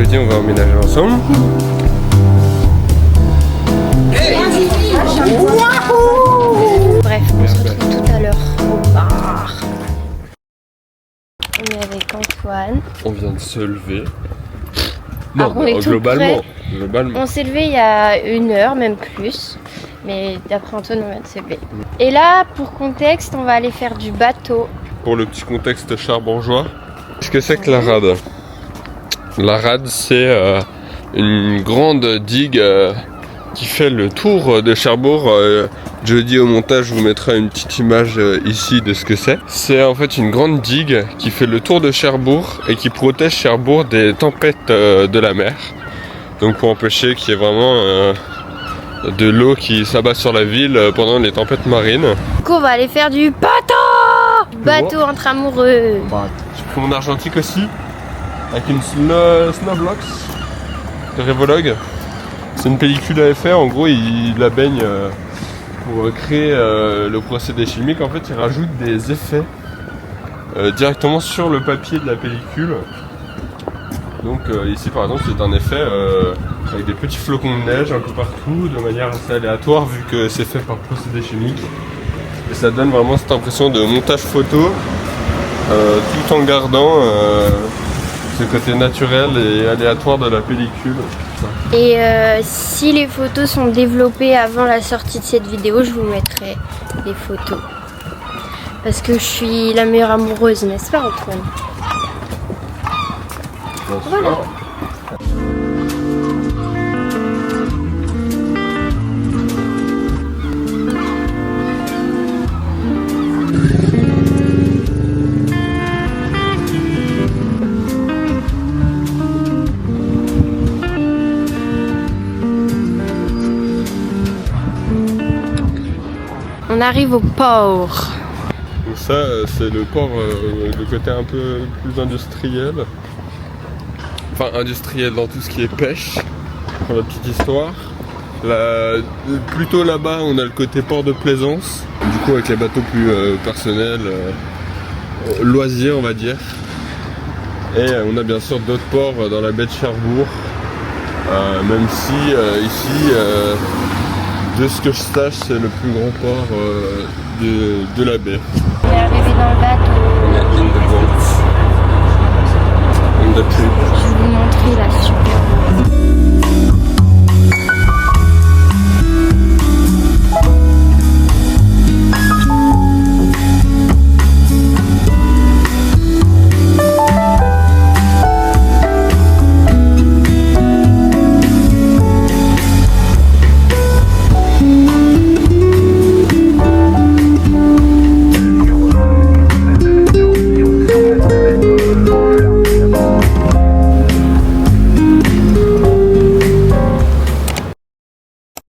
jeudi, on va emménager ensemble. Bref, on se retrouve tout à l'heure au bar. On est avec Antoine. On vient de se lever. Alors, on est tout globalement. On s'est levé il y a 1 heure, même plus. Mais d'après Antoine, on vient de se lever. Et là, pour contexte, on va aller faire du bateau. Pour le petit contexte charbourgeois, qu'est-ce que c'est que la rade? La rade, c'est une grande digue qui fait le tour de Cherbourg. Jeudi au montage, je vous mettrai une petite image ici de ce que c'est. C'est en fait une grande digue qui fait le tour de Cherbourg et qui protège Cherbourg des tempêtes de la mer. Donc pour empêcher qu'il y ait vraiment de l'eau qui s'abat sur la ville pendant les tempêtes marines. Du coup, on va aller faire du bateau! Bateau entre amoureux. J'ai pris mon argentique aussi, avec une Snowblocks de Revolog. C'est une pellicule à effet, en gros il la baigne pour créer le procédé chimique. En fait il rajoute des effets directement sur le papier de la pellicule. Donc ici par exemple c'est un effet avec des petits flocons de neige un peu partout, de manière assez aléatoire vu que c'est fait par procédé chimique. Et ça donne vraiment cette impression de montage photo tout en gardant ce côté naturel et aléatoire de la pellicule. Et si les photos sont développées avant la sortie de cette vidéo, je vous mettrai les photos. Parce que je suis la meilleure amoureuse, n'est-ce pas Antoine? Voilà. On arrive au port. Donc ça, c'est le port, le côté un peu plus industriel. Enfin, industriel dans tout ce qui est pêche, pour la petite histoire. Plutôt là-bas, on a le côté port de plaisance. Du coup, avec les bateaux plus personnels, loisirs, on va dire. Et on a bien sûr d'autres ports dans la baie de Cherbourg. Même si ici... de ce que je sache, c'est le plus grand port de la baie. On est arrivé dans le bateau. On est in the boat. On the trip. Je vais vous montrer la super.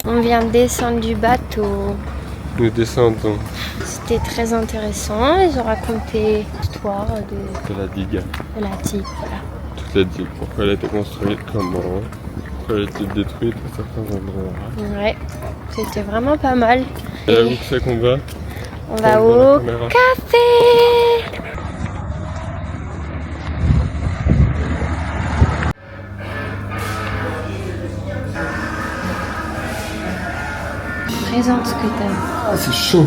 On vient de descendre du bateau. Nous descendons C'était très intéressant. Ils ont raconté l'histoire de la digue. de la digue. Voilà. Toute la digue, pourquoi elle a été construite, comment, pourquoi elle a été détruite à certains endroits. Ouais, c'était vraiment pas mal. Et là, où c'est qu'on va? On va au café. Présente ce que t'aimes. Ah, c'est chaud.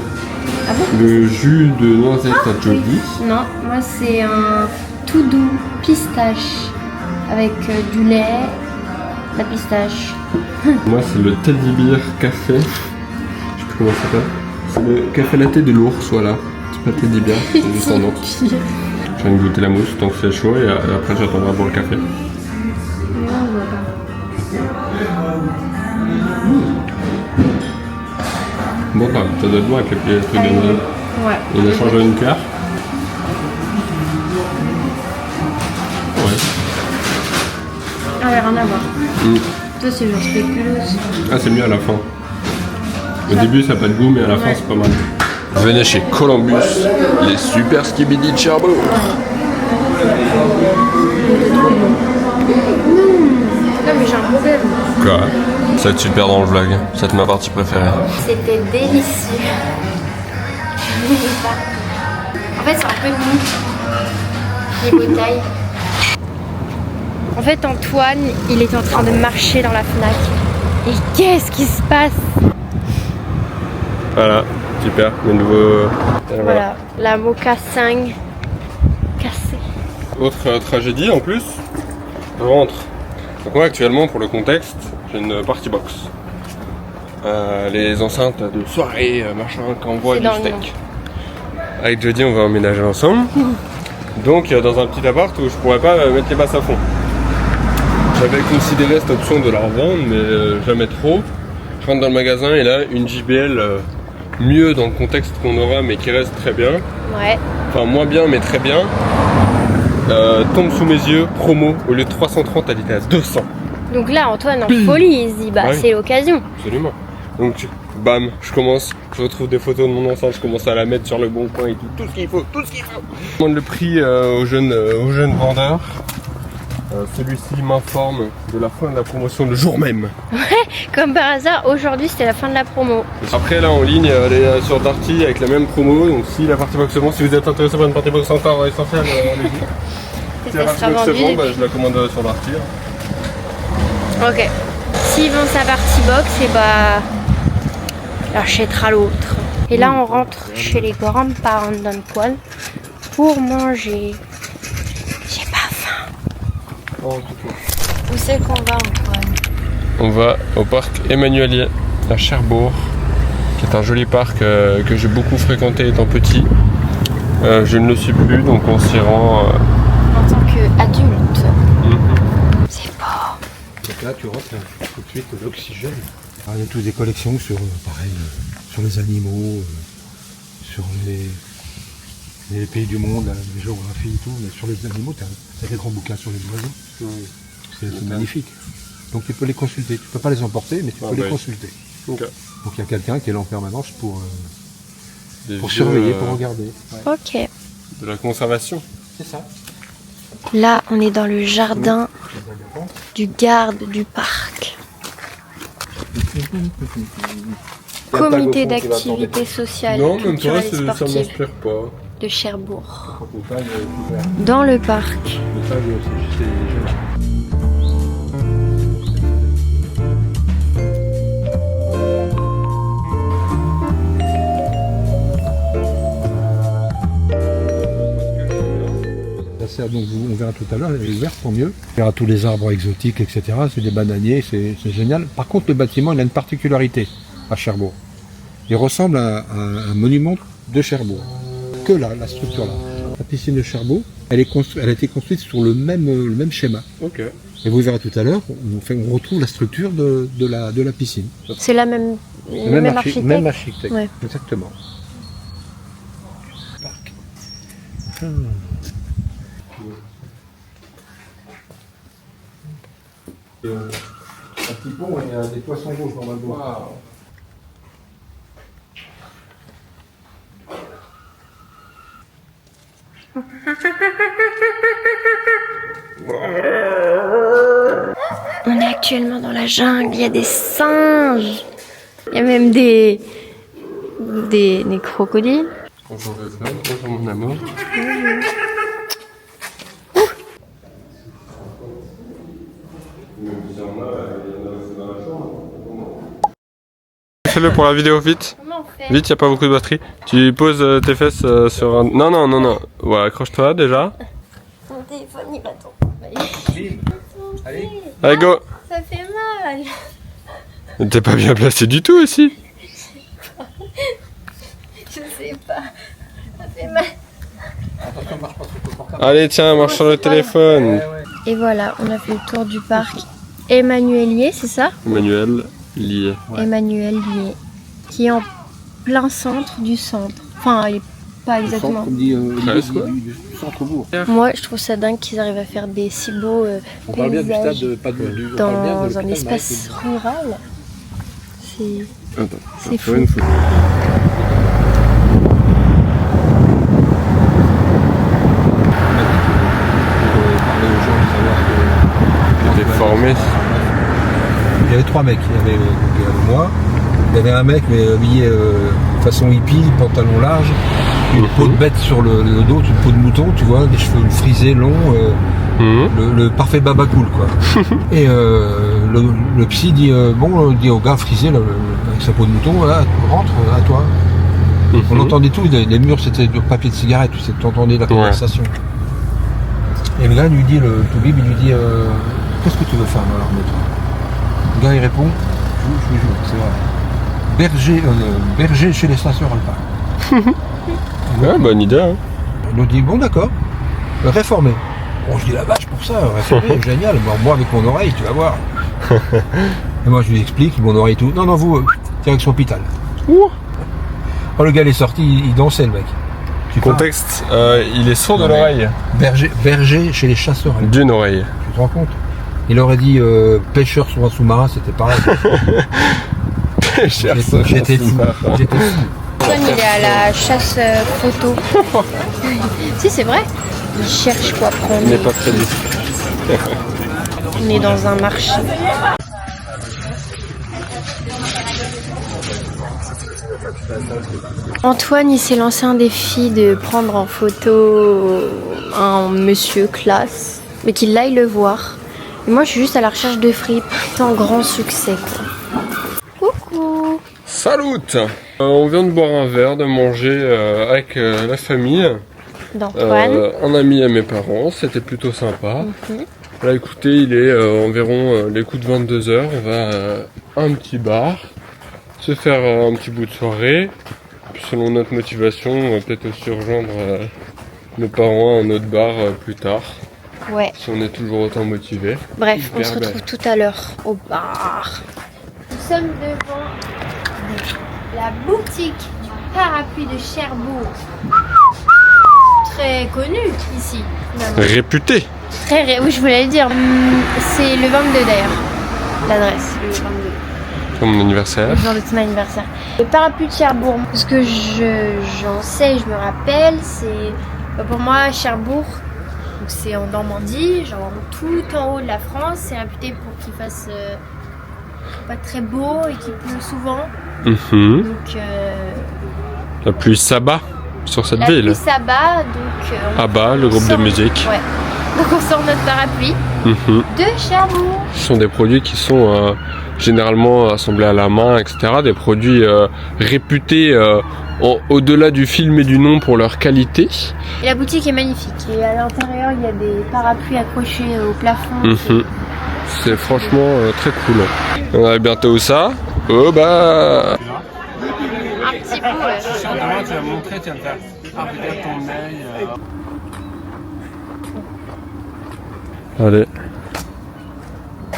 Ah bon? Le jus de noisette à Jody. Non, moi c'est un tout doux pistache avec du lait, la pistache. Moi, c'est le Teddy Bear café. Je sais plus comment ça s'appelle. C'est le café latte de l'ours, voilà. C'est pas Teddy Bear, c'est juste un ours. Je viens de goûter la mousse tant que c'est chaud et après j'attendrai pour le café. Bon, ça doit être bon avec les petits trucs de Noël. Ouais. On a changé une cuillère. Ouais. Ah, rien à voir. Toi, c'est genre spéculoos. Ah, c'est mieux à la fin. Au début, ça n'a pas de goût, mais à la fin, c'est pas mal. Venez chez Columbus, les super skibidi de Cherbourg. Non, mais j'ai un problème. Quoi? Ça va être super dans le vlog. C'est ma partie préférée. C'était délicieux. En fait, c'est un peu mou. Les bouteilles. En fait, Antoine, il est en train de marcher dans la Fnac. Et qu'est-ce qui se passe? Voilà, super, le nouveau... Voilà, la Mocha 5 cassée. Autre tragédie en plus, je rentre. Donc moi actuellement, pour le contexte, j'ai une party box. Les enceintes de soirée, machin, quand on voit du steak. Avec Jody, on va emménager ensemble. Donc dans un petit appart où je pourrais pas mettre les basses à fond. J'avais considéré cette option de la revendre, mais jamais trop. Je rentre dans le magasin et là, une JBL mieux dans le contexte qu'on aura, mais qui reste très bien. Ouais. Enfin, moins bien, mais très bien. Tombe sous mes yeux, promo, au lieu de 330, elle était à 200. Donc là, Antoine en folie, il se dit, bah Ah oui. c'est l'occasion. Absolument. Donc, bam, je retrouve des photos de mon enceinte, je commence à la mettre sur le bon coin et tout ce qu'il faut, tout ce qu'il faut. Je demande le prix aux jeunes vendeurs. Celui-ci m'informe de la fin de la promotion le jour même. Comme par hasard, aujourd'hui c'était la fin de la promo. Après là en ligne, elle est sur Darty avec la même promo, donc si la partie box se vend, si vous êtes intéressé par une partie box encore essentielle, allez-y. Si la Ça partie sera box se vendu. vend, bah, je la commande sur Darty. Ok. S'il vend sa partie box, et bah il achètera l'autre. Et là on rentre chez les grands-parents d'Antoine pour manger. J'ai pas faim. Où c'est qu'on va, Antoine? On va au parc Emmanuelier à Cherbourg, qui est un joli parc que j'ai beaucoup fréquenté étant petit. Je ne le suis plus, donc on s'y rend. En tant qu'adulte. C'est beau. Donc là, tu rentres tout de suite l'oxygène. Il y a toutes des collections sur, pareil, sur les animaux, sur les pays du monde, les géographies et tout. Mais sur les animaux, tu as des grands bouquins sur les oiseaux. C'est magnifique. Donc tu peux les consulter. Tu peux pas les emporter, mais tu peux les consulter. Okay. Donc il y a quelqu'un qui est là en permanence pour Des vieux, surveiller, pour regarder. Ouais. Ok. De la conservation. C'est ça. Là, on est dans le jardin du garde du parc. Comité d'activité sociale Non, et même toi, culturelle et ça sportive m'inspire pas. de Cherbourg. Quand on taille, ouvert. Dans le parc. Le taille, c'est génial. Donc on verra tout à l'heure, elle est ouverte, tant mieux. On verra tous les arbres exotiques, etc. C'est des bananiers, c'est génial. Par contre, le bâtiment, il a une particularité à Cherbourg. Il ressemble à un monument de Cherbourg. Que là, la structure là. La piscine de Cherbourg, elle a été construite sur le même schéma. Ok. Et vous verrez tout à l'heure, on retrouve la structure de la piscine. C'est la même, le même architecte. Même architecte, Ouais. exactement. Un petit pont et il y a des poissons rouges dans ma boîte. On est actuellement dans la jungle, il y a des singes. Il y a même des crocodiles. Bonjour Vesna, bonjour mon amour. Fais-le pour la vidéo, vite. Comment on fait? Vite, y a pas beaucoup de batterie. Tu poses tes fesses sur un... Non, non, non, non. Ouais, accroche-toi déjà. Mon téléphone il va tomber. Allez. Allez, go. Ça fait mal. T'es pas bien placé du tout aussi. Je sais pas. Ça fait mal. Attention, marche pas sur le portable. Allez, tiens, marche sur le téléphone. Et voilà, on a fait le tour du parc Emmanuelier, c'est ça? Emmanuel lié. Ouais. Emmanuelier, qui est en plein centre du centre. Enfin, il est pas exactement. Comme dit Presque, ouais. du centre-bourg. Moi, je trouve ça dingue qu'ils arrivent à faire des si beaux On parle bien du paysages stade, pas du on parle bien de dans un l'hôpital espace rural. C'est Attends, C'est faire fou. une photo. parler aux gens, de savoir que... T'es formé. Il y avait 3 mecs. Il y avait, donc, il y avait moi, il y avait un mec mais habillé façon hippie, pantalon large, une peau de bête sur le dos, une peau de mouton, tu vois, des cheveux frisés, longs, Le parfait baba cool, quoi. Et le psy dit, dit au gars frisé, avec sa peau de mouton, voilà, rentre, à toi. On entendait tout, les murs c'était du papier de cigarette, tu entendais la conversation. Et le gars lui dit, le toubib, il lui dit, qu'est-ce que tu veux faire dans l'armée, toi? Le gars il répond, je joue, c'est vrai. Berger chez les stations alpins. Ouais, bonne idée. Hein. Il nous dit, bon d'accord, réformé. Bon, je dis la vache pour ça, réformé, génial, moi avec mon oreille, tu vas voir. Et moi je lui explique, mon oreille et tout. Non, vous, direction hôpital. Oh, le gars il est sorti, il dansait le mec. Contexte, il est sourd de l'oreille. Berger chez les chasseurs. D'une oreille. Tu te rends compte? Il aurait dit pêcheur sur un sous-marin, c'était pareil. J'étais fou. Il est à la chasse photo. Si, c'est vrai. Il cherche quoi prendre. Il n'est pas très bien. On est dans un marché. Antoine, il s'est lancé un défi de prendre en photo un monsieur classe, mais qu'il aille le voir. Et moi, je suis juste à la recherche de fripes. C'est un grand succès, quoi. Coucou. Salut. On vient de boire un verre, de manger avec la famille. D'Antoine. Un ami à mes parents, c'était plutôt sympa. Là, écoutez, il est environ les coups de 22h. On va à un petit bar, se faire un petit bout de soirée. Puis selon notre motivation, on va peut-être aussi rejoindre nos parents à un autre bar plus tard. Ouais. Si on est toujours autant motivé. Bref, on se retrouve tout à l'heure au bar. Nous sommes devant la boutique du parapluie de Cherbourg. Très connue ici. Réputé. Oui, je voulais le dire. C'est le 22 d'ailleurs. L'adresse, le 22. Comme mon anniversaire. Le jour de ton anniversaire. Le parapluie de Cherbourg, ce que j'en sais, je me rappelle, c'est pour moi Cherbourg, c'est en Normandie, genre tout en haut de la France. C'est réputé pour qu'il fasse pas très beau et qu'il pleut souvent. Donc la pluie s'abat sur cette la ville. pluie s'abat, donc Abba, le groupe de musique. Ouais. Donc on sort notre parapluie de Cherbourg. Ce sont des produits qui sont généralement assemblés à la main, etc. Des produits réputés au-delà du film et du nom pour leur qualité. Et la boutique est magnifique. Et à l'intérieur, il y a des parapluies accrochés au plafond. C'est franchement très cool. On arrive bientôt où ça? Oh bah... Un petit bout, ouais. Tu vas montrer, tu vas me faire regarde ton œil. Allez.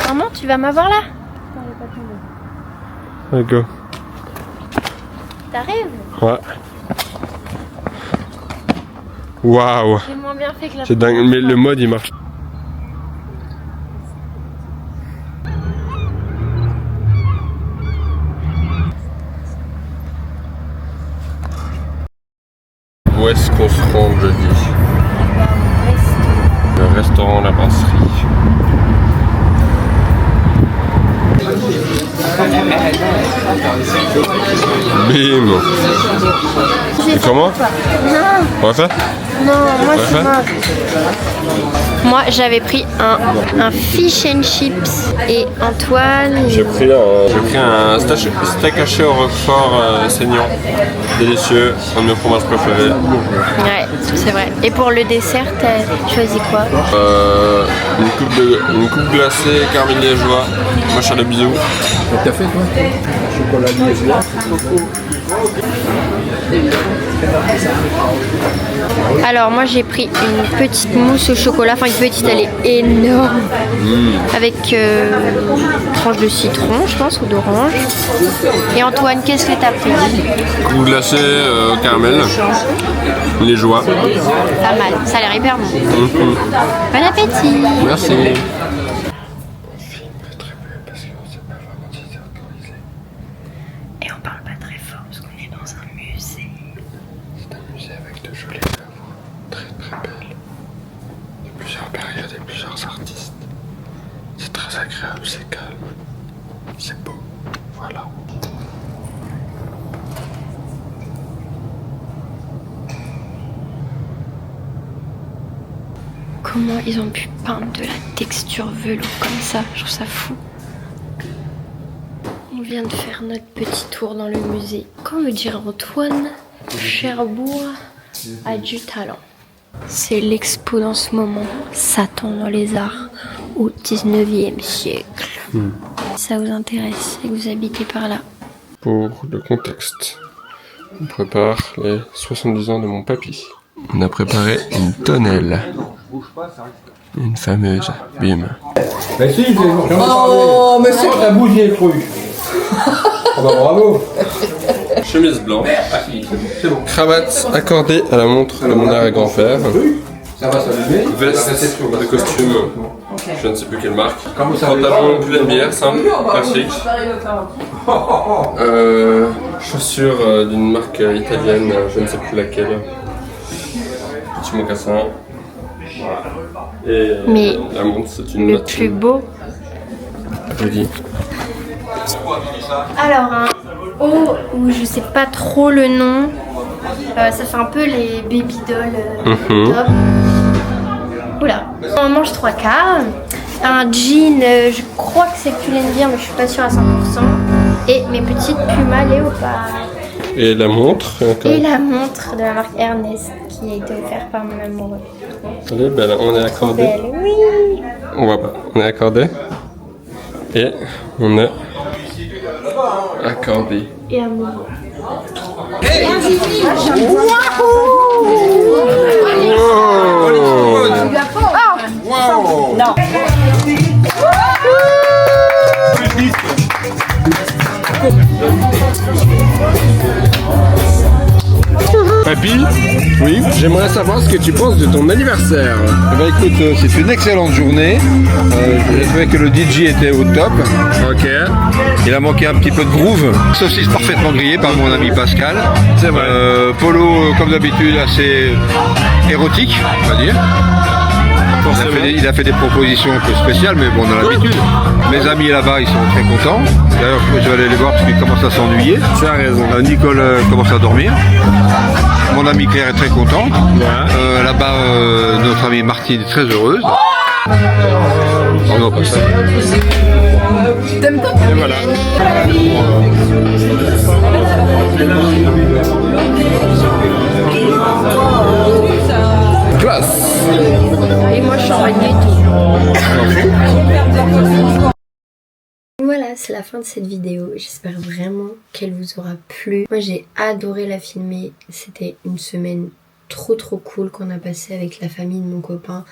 Maman, tu vas m'avoir là? Allez, go. T'arrives? Ouais. Waouh. C'est moins bien fait que la C'est dingue, mais le mode il marche. Où est-ce qu'on se rend jeudi? Le restaurant La Brasserie. Bim. Et comment? Non, On va faire? non, moi Ouais, c'est ouais. mort. Moi j'avais pris un fish and chips et Antoine. J'ai pris un steak haché au roquefort saignant. Délicieux, un de mes fromages préférés. Ouais, c'est vrai. Et pour le dessert, t'as choisi quoi? Une coupe glacée, caramel liégeois, machin de bisous. T'as fait toi? Chocolat liégeois. Alors moi j'ai pris une petite mousse au chocolat, enfin une petite, elle est énorme, avec tranche de citron je pense ou d'orange. Et Antoine, qu'est-ce que t'as pris? Coupe glacée, caramel, liégeois. Pas mal, ça a l'air hyper bon. Bon appétit. Merci. Et on parle pas très fort parce qu'on est dans un musée. C'est un musée avec de jolies œuvres, très très belles, de plusieurs périodes et plusieurs artistes. C'est très agréable, c'est calme, c'est beau, voilà. comment ils ont pu peindre de la texture velours comme ça. Je trouve ça fou. On vient de faire notre petit tour dans le musée. Comme dirait Antoine, Cherbourg a du talent. C'est l'expo dans ce moment, Satan dans les arts, au 19e siècle. Si ça vous intéresse et que vous habitez par là. Pour le contexte, on prépare les 70 ans de mon papy. On a préparé une tonnelle. Une fameuse, bim. Mais si, oh, mais c'est la bougie cru. Oh bah bravo. Chemise blanche, cravate accordée à la montre de mon arrière-grand-père, Ça va s'allumer. veste de costume, je ne sais plus quelle marque, pantalon pull bière, simple, classique, chaussures d'une marque italienne, je ne sais plus laquelle, petit mocassin, et Mais la montre c'est une le note. plus beau. Je dis. Alors un haut où je sais pas trop le nom. Ça fait un peu les baby dolls top. Oula. On mange 3/4. Un jean, je crois que c'est Cullen Beer, mais je suis pas sûre à 100%. Et mes petites Puma léopard. Et la montre, encore. Et la montre de la marque Ernest qui a été offerte par mon amoureux. Elle est belle, on est accordé. Belle, oui. On voit pas, on est accordé. Et on est accordé. Et amoureux. Papy, oui, j'aimerais savoir ce que tu penses de ton anniversaire. Eh ben écoute, c'est une excellente journée. J'ai trouvé que le DJ était au top. Ok. Il a manqué un petit peu de groove. Saucisse parfaitement grillée par mon ami Pascal. C'est vrai. Polo, comme d'habitude, assez érotique, on va dire. Il a fait des propositions un peu spéciales, mais bon, on a l'habitude. Mes amis là-bas, ils sont très contents. D'ailleurs, je vais aller les voir parce qu'ils commencent à s'ennuyer. Tu as raison. Nicole commence à dormir. Mon ami Claire est très contente. Là-bas, notre amie Martine est très heureuse. Oh non, pas ça. Et voilà. Classe. Et moi je suis en et tout. Voilà, c'est la fin de cette vidéo. J'espère vraiment qu'elle vous aura plu. Moi j'ai adoré la filmer. C'était une semaine trop cool qu'on a passée avec la famille de mon copain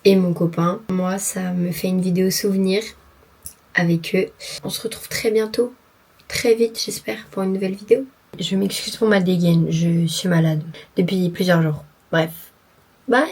et mon copain. Moi ça me fait une vidéo souvenir avec eux. On se retrouve très bientôt, très vite j'espère, pour une nouvelle vidéo. Je m'excuse pour ma dégaine, je suis malade depuis plusieurs jours. Bref, bye.